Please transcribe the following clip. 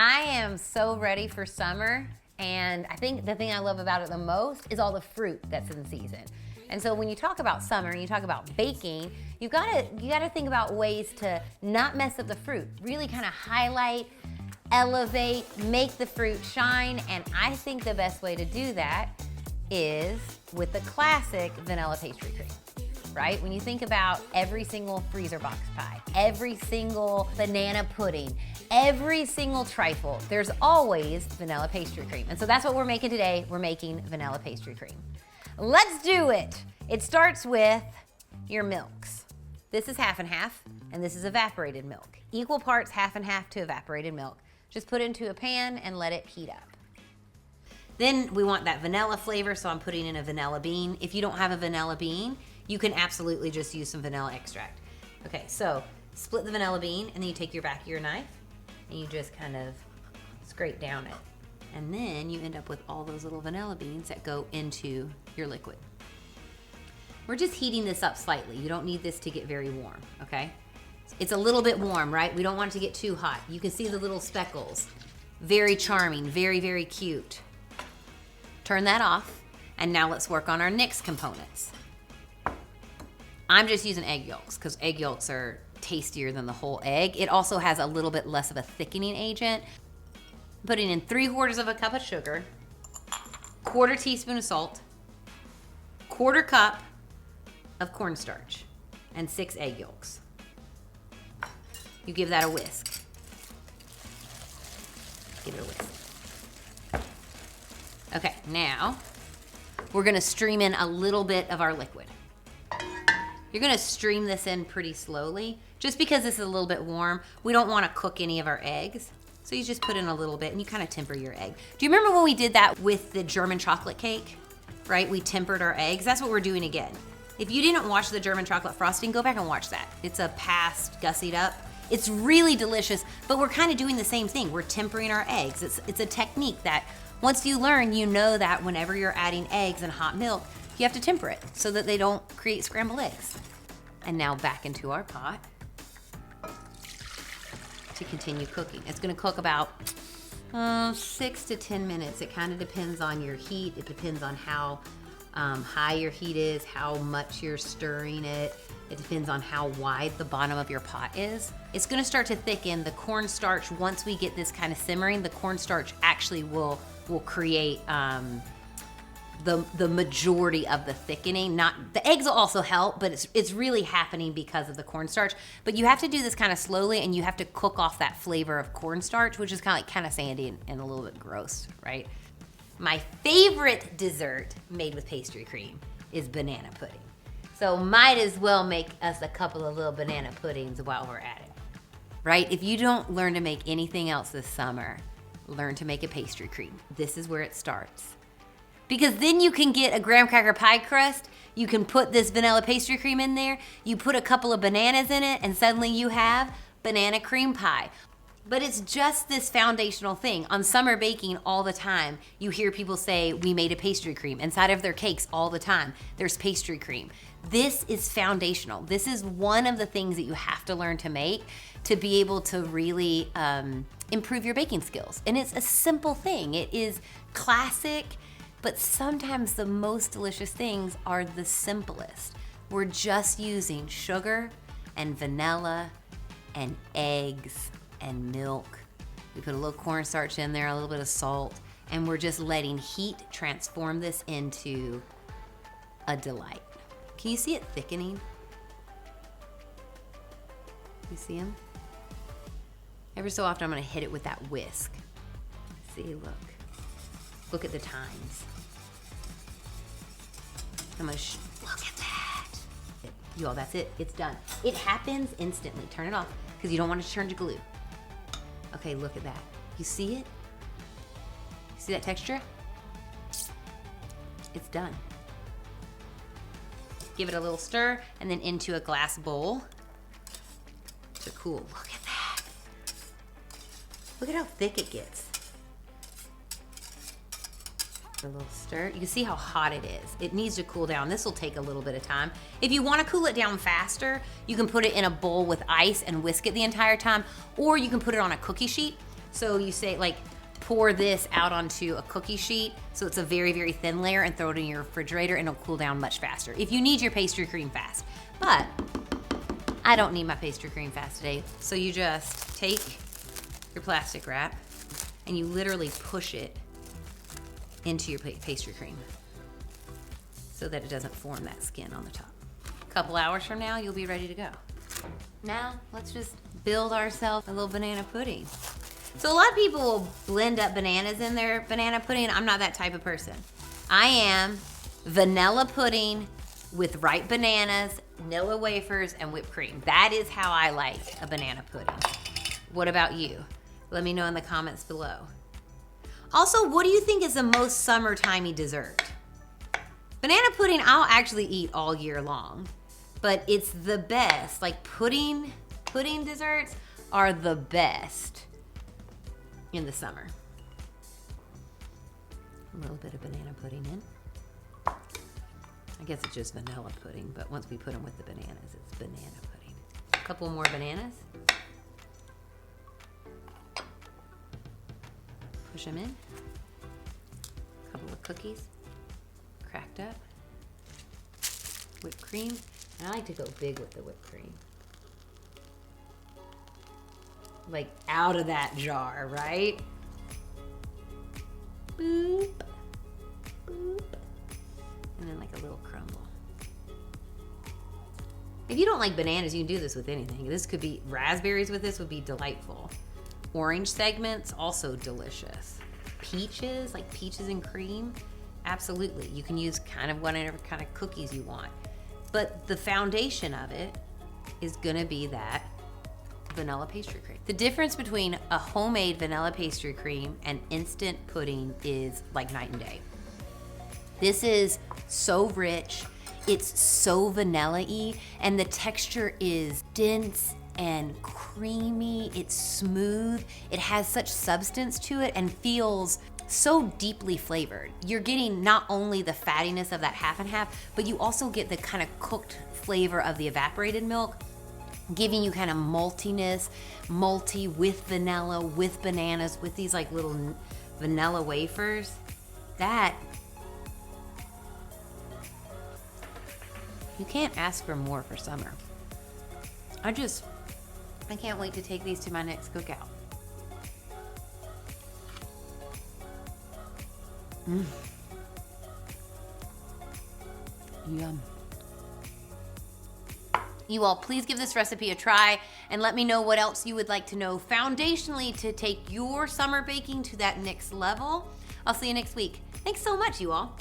I am so ready for summer, and I think the thing I love about it the most is all the fruit that's in season. And so when you talk about summer and you talk about baking, you gotta think about ways to not mess up the fruit. Really kind of highlight, elevate, make the fruit shine, and I think the best way to do that is with the classic vanilla pastry cream. Right? When you think about every single freezer box pie, every single banana pudding, every single trifle, there's always vanilla pastry cream. And so that's what we're making today. We're making vanilla pastry cream. Let's do it. It starts with your milks. This is half and half, and this is evaporated milk. Equal parts half and half to evaporated milk. Just put it into a pan and let it heat up. Then we want that vanilla flavor, so I'm putting in a vanilla bean. If you don't have a vanilla bean, you can absolutely just use some vanilla extract. Okay, so split the vanilla bean, and then you take your back of your knife, and you just kind of scrape down it. And then you end up with all those little vanilla beans that go into your liquid. We're just heating this up slightly. You don't need this to get very warm, okay? It's a little bit warm, right? We don't want it to get too hot. You can see the little speckles. Very charming, very, very cute. Turn that off, and now let's work on our next components. I'm just using egg yolks because egg yolks are tastier than the whole egg. It also has a little bit less of a thickening agent. Putting in 3/4 of a cup of sugar, 1/4 teaspoon of salt, 1/4 cup of cornstarch, and 6 egg yolks. You give that a whisk. Give it a whisk. Okay, now we're gonna stream in a little bit of our liquid. You're gonna stream this in pretty slowly. Just because this is a little bit warm, we don't wanna cook any of our eggs. So you just put in a little bit and you kind of temper your egg. Do you remember when we did that with the German chocolate cake, right? We tempered our eggs. That's what we're doing again. If you didn't watch the German chocolate frosting, go back and watch that. It's a past Gussied Up. It's really delicious, but we're kind of doing the same thing. We're tempering our eggs. It's a technique that once you learn, you know that whenever you're adding eggs and hot milk, you have to temper it so that they don't create scrambled eggs. And now back into our pot to continue cooking. It's gonna cook about 6 to 10 minutes. It kind of depends on your heat. It depends on how high your heat is, how much you're stirring it. It depends on how wide the bottom of your pot is. It's gonna start to thicken. The cornstarch, once we get this kind of simmering, the cornstarch actually will create the majority of the thickening. Not the eggs will also help, but it's really happening because of the cornstarch. But you have to do this kind of slowly, and you have to cook off that flavor of cornstarch, which is kind of sandy and a little bit gross, right? My favorite dessert made with pastry cream is banana pudding. So might as well make us a couple of little banana puddings while we're at it, right? If you don't learn to make anything else this summer, learn to make a pastry cream. This is where it starts. Because then you can get a graham cracker pie crust, you can put this vanilla pastry cream in there, you put a couple of bananas in it, and suddenly you have banana cream pie. But it's just this foundational thing. On summer baking all the time, you hear people say, we made a pastry cream. Inside of their cakes all the time, there's pastry cream. This is foundational. This is one of the things that you have to learn to make to be able to really improve your baking skills. And it's a simple thing. It is classic. But sometimes the most delicious things are the simplest. We're just using sugar and vanilla and eggs and milk. We put a little cornstarch in there, a little bit of salt, and we're just letting heat transform this into a delight. Can you see it thickening? You see them? Every so often I'm gonna hit it with that whisk. See, look. Look at the times. Look at that. You all, that's it. It's done. It happens instantly. Turn it off because you don't want it to turn to glue. Okay, look at that. You see it? You see that texture? It's done. Give it a little stir and then into a glass bowl to cool. Look at that. Look at how thick it gets. A little stir. You can see how hot it is. It needs to cool down. This will take a little bit of time. If you want to cool it down faster, you can put it in a bowl with ice and whisk it the entire time, or you can put it on a cookie sheet, So you say like, pour this out onto a cookie sheet so it's a very, very thin layer and throw it in your refrigerator and it'll cool down much faster if you need your pastry cream fast. But I don't need my pastry cream fast today. So you just take your plastic wrap and you literally push it into your pastry cream so that it doesn't form that skin on the top. A couple hours from now, you'll be ready to go. Now, let's just build ourselves a little banana pudding. So a lot of people will blend up bananas in their banana pudding. I'm not that type of person. I am vanilla pudding with ripe bananas, vanilla wafers, and whipped cream. That is how I like a banana pudding. What about you? Let me know in the comments below. Also, what do you think is the most summertimey dessert? Banana pudding, I'll actually eat all year long, but it's the best. Like pudding desserts are the best in the summer. A little bit of banana pudding in. I guess it's just vanilla pudding, but once we put them with the bananas, it's banana pudding. A couple more bananas. Push them in. A couple of cookies, cracked up. Whipped cream, and I like to go big with the whipped cream. Like out of that jar, right? Boop, boop. And then like a little crumble. If you don't like bananas, you can do this with anything. This could be, raspberries with this would be delightful. Orange segments, also delicious. Peaches, like peaches and cream, absolutely. You can use kind of whatever kind of cookies you want. But the foundation of it is gonna be that vanilla pastry cream. The difference between a homemade vanilla pastry cream and instant pudding is like night and day. This is so rich, it's so vanilla-y, and the texture is dense and creamy, it's smooth, it has such substance to it and feels so deeply flavored. You're getting not only the fattiness of that half and half, but you also get the kind of cooked flavor of the evaporated milk, giving you kind of maltiness, malty with vanilla, with bananas, with these like little vanilla wafers. That, you can't ask for more for summer. I can't wait to take these to my next cookout. Yum. You all, please give this recipe a try and let me know what else you would like to know foundationally to take your summer baking to that next level. I'll see you next week. Thanks so much, you all.